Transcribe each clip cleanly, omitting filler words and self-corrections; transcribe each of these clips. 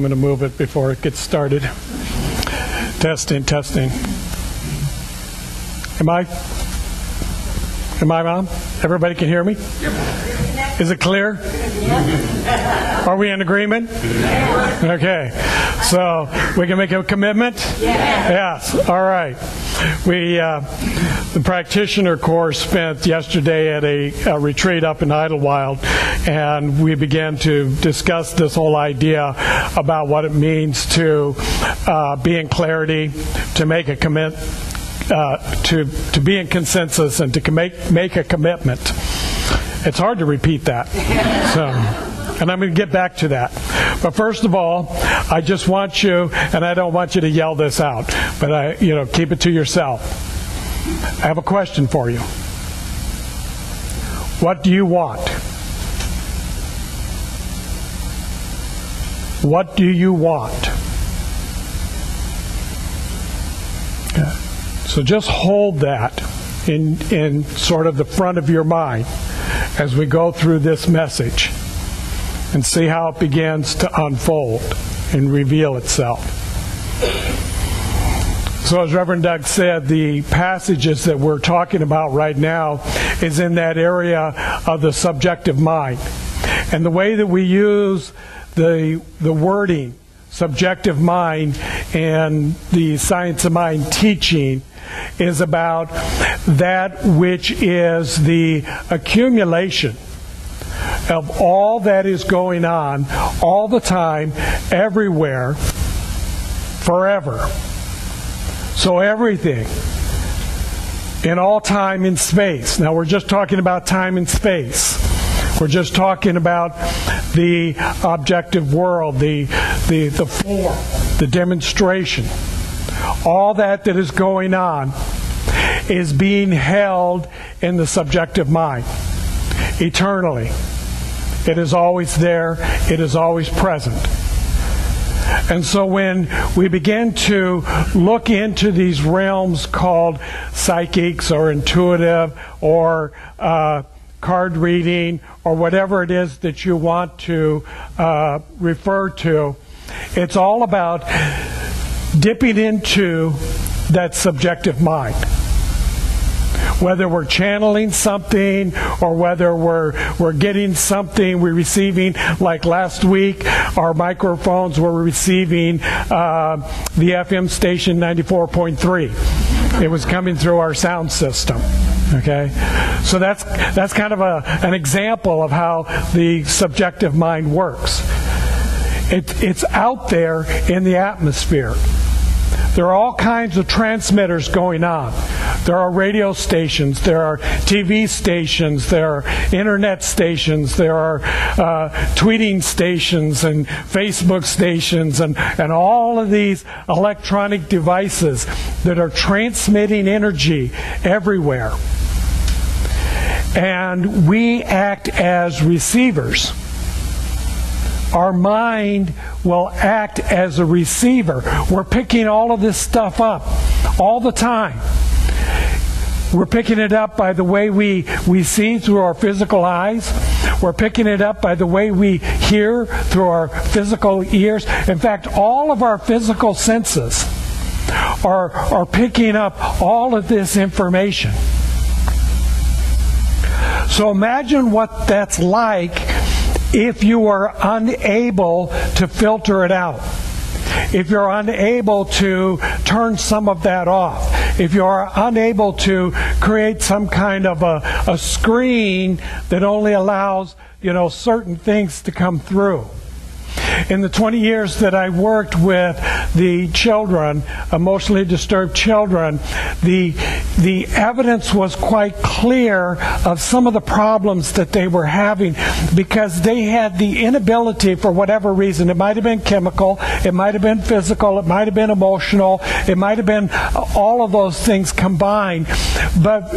I'm going to move it before it gets started. Testing. Am I on? Everybody can hear me? Is it clear? Are we in agreement? Okay. So we can make a commitment? Yes. All right. The practitioner course spent yesterday at a retreat up in Idlewild, and we began to discuss this whole idea about what it means to be in clarity, to make a commit, to be in consensus, and to make a commitment. It's hard to repeat that. And I'm going to get back to that. But first of all, I just want you, and I don't want you to yell this out, but keep it to yourself. I have a question for you. What do you want? What do you want? Okay. So just hold that in sort of the front of your mind as we go through this message and see how it begins to unfold and reveal itself. So as Reverend Doug said, the passages that we're talking about right now is in that area of the subjective mind. And the way that we use the wording, subjective mind, and the science of mind teaching is about that which is the accumulation of all that is going on all the time, everywhere, forever. So everything in all time and space. Now we're just talking about time and space. We're just talking about the objective world, the form, the demonstration. All that is going on is being held in the subjective mind eternally. It is always there. It is always present. And so when we begin to look into these realms called psychics or intuitive or card reading or whatever it is that you want to refer to, it's all about dipping into that subjective mind. Whether we're channeling something or whether we're getting something, we're receiving, like last week, our microphones were receiving the FM station 94.3. It was coming through our sound system. Okay? So that's kind of an example of how the subjective mind works. It's out there in the atmosphere. There are all kinds of transmitters going on. There are radio stations, there are TV stations, there are internet stations, there are tweeting stations and Facebook stations and all of these electronic devices that are transmitting energy everywhere. And we act as receivers. Our mind will act as a receiver. We're picking all of this stuff up all the time. We're picking it up by the way we see through our physical eyes. We're picking it up by the way we hear through our physical ears. In fact, all of our physical senses are picking up all of this information. So imagine what that's like if you are unable to filter it out, if you're unable to turn some of that off, if you're unable to create some kind of a screen that only allows, certain things to come through. In the 20 years that I worked with the children, emotionally disturbed children, the evidence was quite clear of some of the problems that they were having because they had the inability, for whatever reason, it might have been chemical, it might have been physical, it might have been emotional, it might have been all of those things combined, but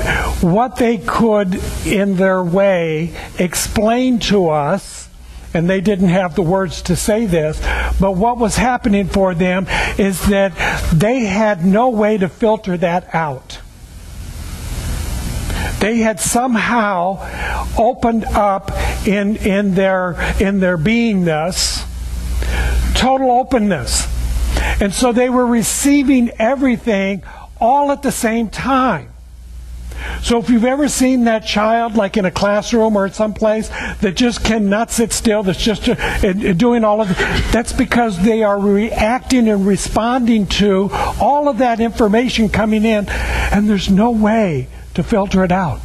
what they could, in their way, explain to us, and they didn't have the words to say this, but what was happening for them is that they had no way to filter that out. They had somehow opened up in their beingness total openness. And so they were receiving everything all at the same time. So if you've ever seen that child, like in a classroom or at some place, that just cannot sit still, that's just doing all of it, that's because they are reacting and responding to all of that information coming in, and there's no way to filter it out.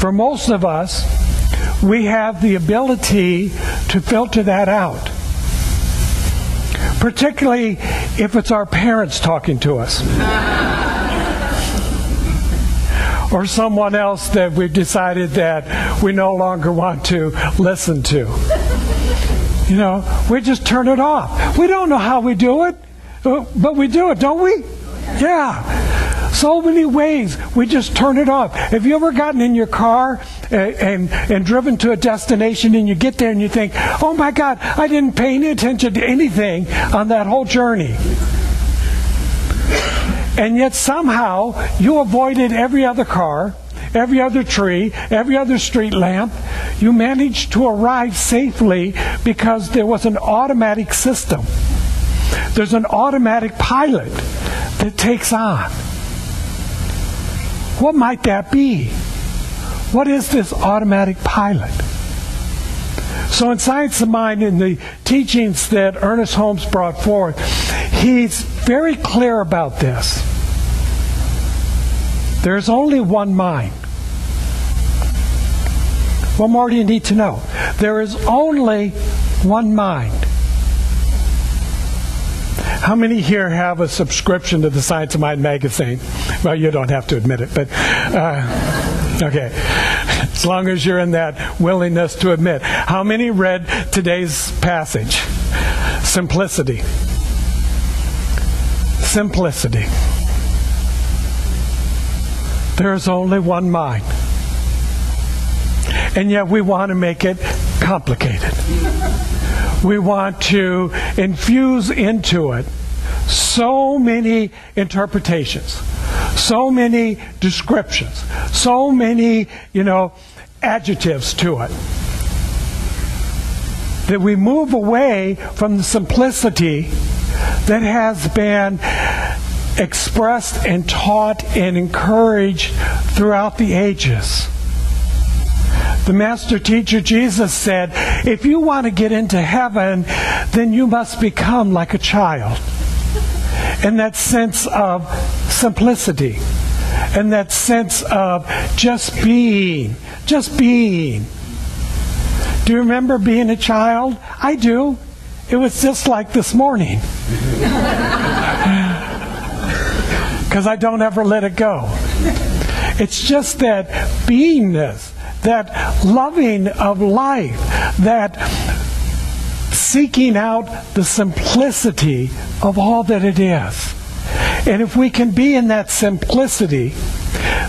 For most of us, we have the ability to filter that out. Particularly if it's our parents talking to us. Or someone else that we've decided that we no longer want to listen to. You know, we just turn it off. We don't know how we do it, but we do it, don't we? Yeah. So many ways we just turn it off. Have you ever gotten in your car and driven to a destination, and you get there and you think, oh my God, I didn't pay any attention to anything on that whole journey. And yet somehow you avoided every other car, every other tree, every other street lamp. You managed to arrive safely because there was an automatic system. There's an automatic pilot that takes on. What might that be? What is this automatic pilot? So in Science of Mind, in the teachings that Ernest Holmes brought forth, he's very clear about this. There's only one mind. What more do you need to know? There is only one mind. How many here have a subscription to the Science of Mind magazine? Well, you don't have to admit it, but okay. As long as you're in that willingness to admit. How many read today's passage? Simplicity. Simplicity. There's only one mind. And yet we want to make it complicated. We want to infuse into it so many interpretations, so many descriptions, so many, adjectives to it, that we move away from the simplicity that has been expressed and taught and encouraged throughout the ages. The master teacher Jesus said, if you want to get into heaven, then you must become like a child. And that sense of simplicity, and that sense of just being. Do you remember being a child? I do. It was just like this morning. Because I don't ever let it go. It's just that beingness, that loving of life, that seeking out the simplicity of all that it is. And if we can be in that simplicity,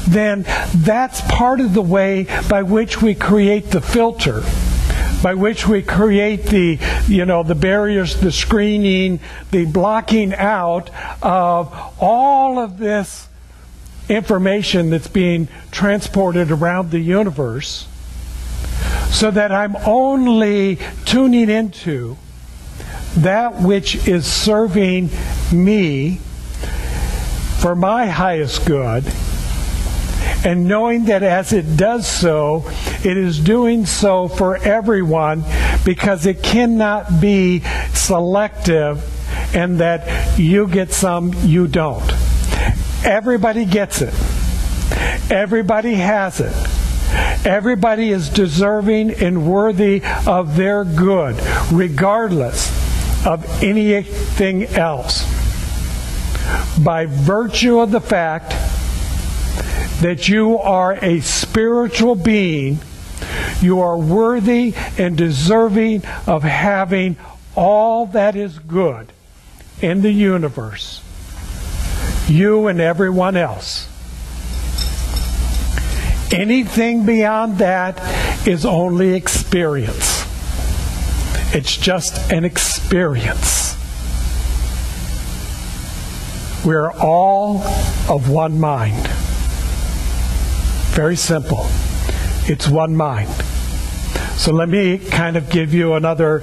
then that's part of the way by which we create the filter, by which we create the barriers, the screening, the blocking out of all of this information that's being transported around the universe, so that I'm only tuning into that which is serving me for my highest good, and knowing that as it does so, it is doing so for everyone, because it cannot be selective and that you get some, you don't. Everybody gets it. Everybody has it. Everybody is deserving and worthy of their good, regardless of anything else. By virtue of the fact that you are a spiritual being, you are worthy and deserving of having all that is good in the universe. You and everyone else. Anything beyond that is only experience. It's just an experience. We're all of one mind. Very simple. It's one mind. So let me kind of give you another